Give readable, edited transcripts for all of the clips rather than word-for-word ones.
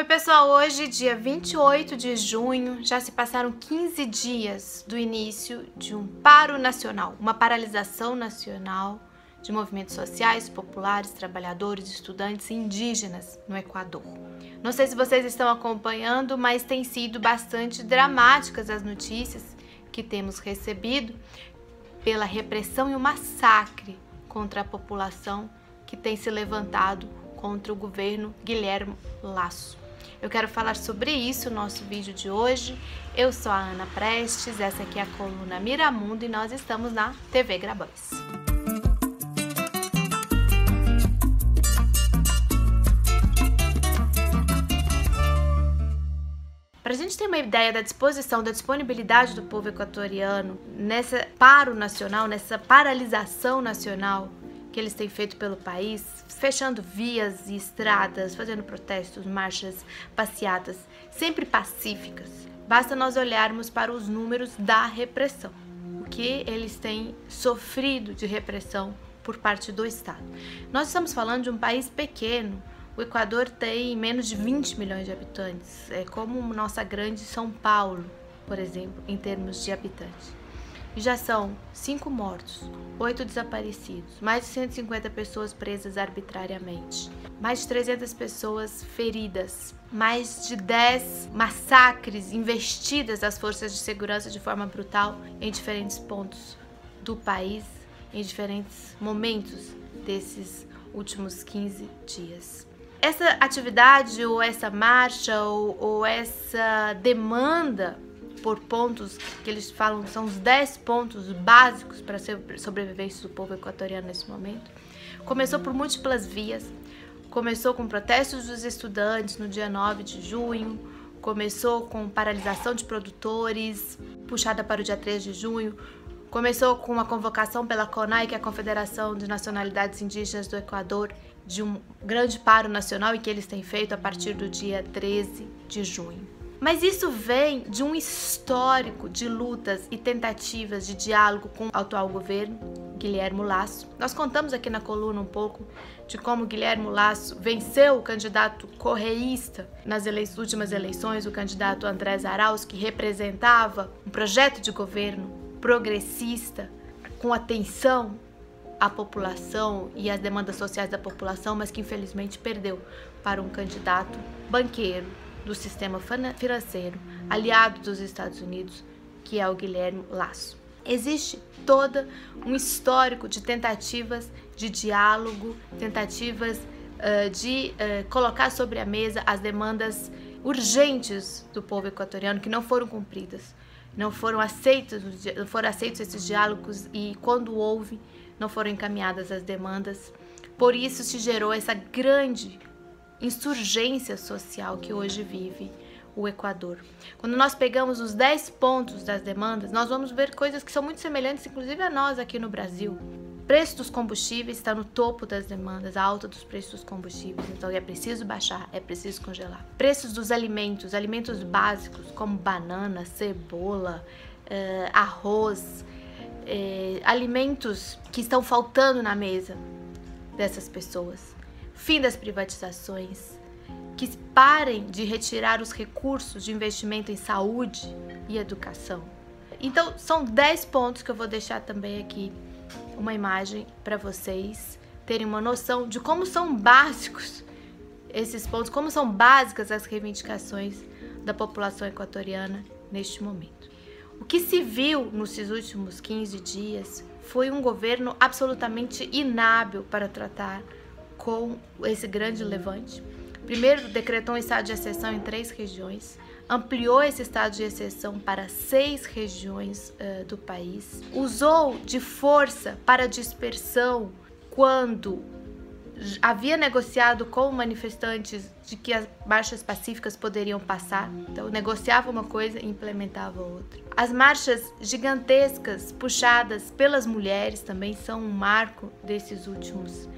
Oi pessoal, hoje dia 28 de junho, já se passaram 15 dias do início de um paro nacional, uma paralisação nacional de movimentos sociais, populares, trabalhadores, estudantes e indígenas no Equador. Não sei se vocês estão acompanhando, mas tem sido bastante dramáticas as notícias que temos recebido pela repressão e o massacre contra a população que tem se levantado contra o governo Guilherme Lasso. Eu quero falar sobre isso no nosso vídeo de hoje. Eu sou a Ana Prestes, essa aqui é a coluna Miramundo e nós estamos na TV Grabois. Para a gente ter uma ideia da disposição, da disponibilidade do povo equatoriano nessa paro nacional, nessa paralisação nacional que eles têm feito pelo país, fechando vias e estradas, fazendo protestos, marchas, passeatas, sempre pacíficas. Basta nós olharmos para os números da repressão, o que eles têm sofrido de repressão por parte do Estado. Nós estamos falando de um país pequeno. O Equador tem menos de 20 milhões de habitantes, é como nossa grande São Paulo, por exemplo, em termos de habitantes. E já são 5 mortos, 8 desaparecidos, mais de 150 pessoas presas arbitrariamente, mais de 300 pessoas feridas, mais de 10 massacres investidas das forças de segurança de forma brutal em diferentes pontos do país, em diferentes momentos desses últimos 15 dias. Essa atividade ou essa marcha ou essa demanda por pontos que eles falam que são os 10 pontos básicos para a sobrevivência do povo equatoriano nesse momento, começou por múltiplas vias. Começou com protestos dos estudantes no dia 9 de junho, começou com paralisação de produtores, puxada para o dia 3 de junho, começou com uma convocação pela CONAI, que é a Confederação de Nacionalidades Indígenas do Equador, de um grande paro nacional e que eles têm feito a partir do dia 13 de junho. Mas isso vem de um histórico de lutas e tentativas de diálogo com o atual governo, Guilherme Lasso. Nós contamos aqui na coluna um pouco de como Guilherme Lasso venceu o candidato correísta nas últimas eleições, o candidato Andrés Arauz, que representava um projeto de governo progressista, com atenção à população e às demandas sociais da população, mas que infelizmente perdeu para um candidato banqueiro do sistema financeiro, aliado dos Estados Unidos, que é o Guilherme Lasso. Existe todo um histórico de tentativas de diálogo, tentativas de colocar sobre a mesa as demandas urgentes do povo equatoriano que não foram cumpridas, não foram aceitos esses diálogos e quando houve, não foram encaminhadas as demandas. Por isso se gerou essa grande insurgência social que hoje vive o Equador. Quando nós pegamos os 10 pontos das demandas, nós vamos ver coisas que são muito semelhantes, inclusive a nós aqui no Brasil. O preço dos combustíveis está no topo das demandas, a alta dos preços dos combustíveis, então é preciso baixar, é preciso congelar. Preços dos alimentos, alimentos básicos como banana, cebola, arroz, alimentos que estão faltando na mesa dessas pessoas. Fim das privatizações, que parem de retirar os recursos de investimento em saúde e educação. Então, são 10 pontos que eu vou deixar também aqui uma imagem para vocês terem uma noção de como são básicos esses pontos, como são básicas as reivindicações da população equatoriana neste momento. O que se viu nesses últimos 15 dias foi um governo absolutamente inábil para tratar com esse grande levante. Primeiro, decretou um estado de exceção em 3 regiões, ampliou esse estado de exceção para 6 regiões do país, usou de força para dispersão quando havia negociado com manifestantes de que as marchas pacíficas poderiam passar, então negociava uma coisa e implementava outra. As marchas gigantescas puxadas pelas mulheres também são um marco desses últimos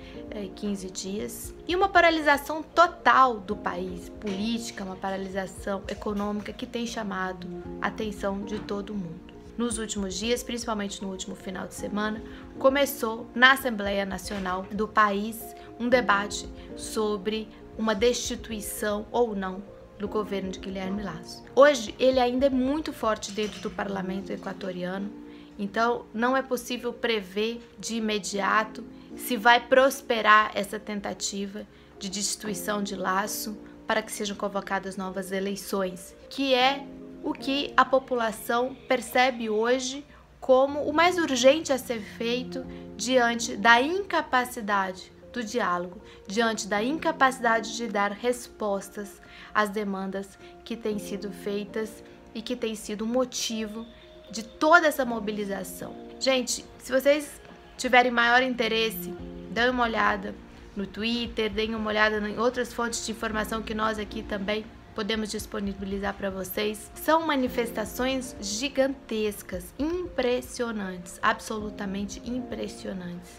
15 dias. E uma paralisação total do país, política, uma paralisação econômica que tem chamado a atenção de todo mundo. Nos últimos dias, principalmente no último final de semana, começou na Assembleia Nacional do país um debate sobre uma destituição ou não do governo de Guilherme Lasso. Hoje, ele ainda é muito forte dentro do parlamento equatoriano, então não é possível prever de imediato se vai prosperar essa tentativa de destituição de Lasso para que sejam convocadas novas eleições, que é o que a população percebe hoje como o mais urgente a ser feito diante da incapacidade do diálogo, diante da incapacidade de dar respostas às demandas que têm sido feitas e que tem sido o motivo de toda essa mobilização. Gente, se vocês tiverem maior interesse, dêem uma olhada no Twitter, deem uma olhada em outras fontes de informação que nós aqui também podemos disponibilizar para vocês. São manifestações gigantescas, impressionantes, absolutamente impressionantes,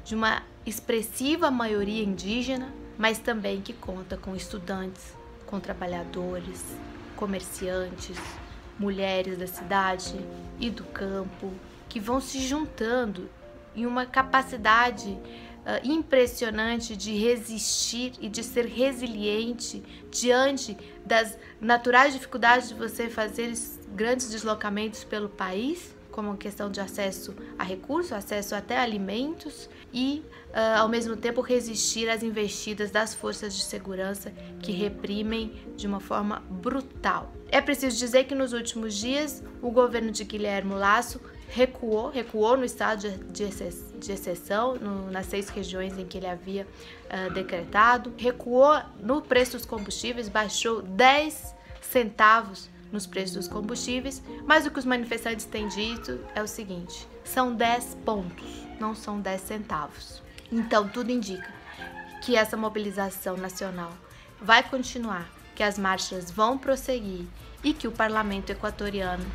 de uma expressiva maioria indígena, mas também que conta com estudantes, com trabalhadores, comerciantes, mulheres da cidade e do campo, que vão se juntando em uma capacidade impressionante de resistir e de ser resiliente diante das naturais dificuldades de você fazer grandes deslocamentos pelo país, como a questão de acesso a recursos, acesso até a alimentos e, ao mesmo tempo, resistir às investidas das forças de segurança que reprimem de uma forma brutal. É preciso dizer que nos últimos dias o governo de Guilherme Lasso recuou no estado de exceção, nas 6 regiões em que ele havia decretado, recuou no preço dos combustíveis, baixou 10 centavos nos preços dos combustíveis, mas o que os manifestantes têm dito é o seguinte: são 10 pontos, não são 10 centavos. Então, tudo indica que essa mobilização nacional vai continuar, que as marchas vão prosseguir e que o parlamento equatoriano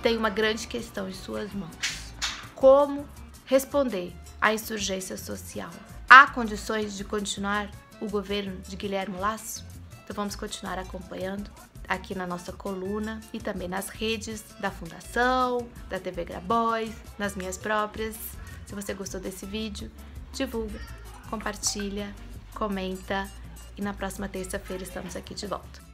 tem uma grande questão em suas mãos. Como responder à insurgência social? Há condições de continuar o governo de Guilherme Lasso? Então vamos continuar acompanhando aqui na nossa coluna e também nas redes da Fundação, da TV Grabois, nas minhas próprias. Se você gostou desse vídeo, divulga, compartilha, comenta e na próxima terça-feira estamos aqui de volta.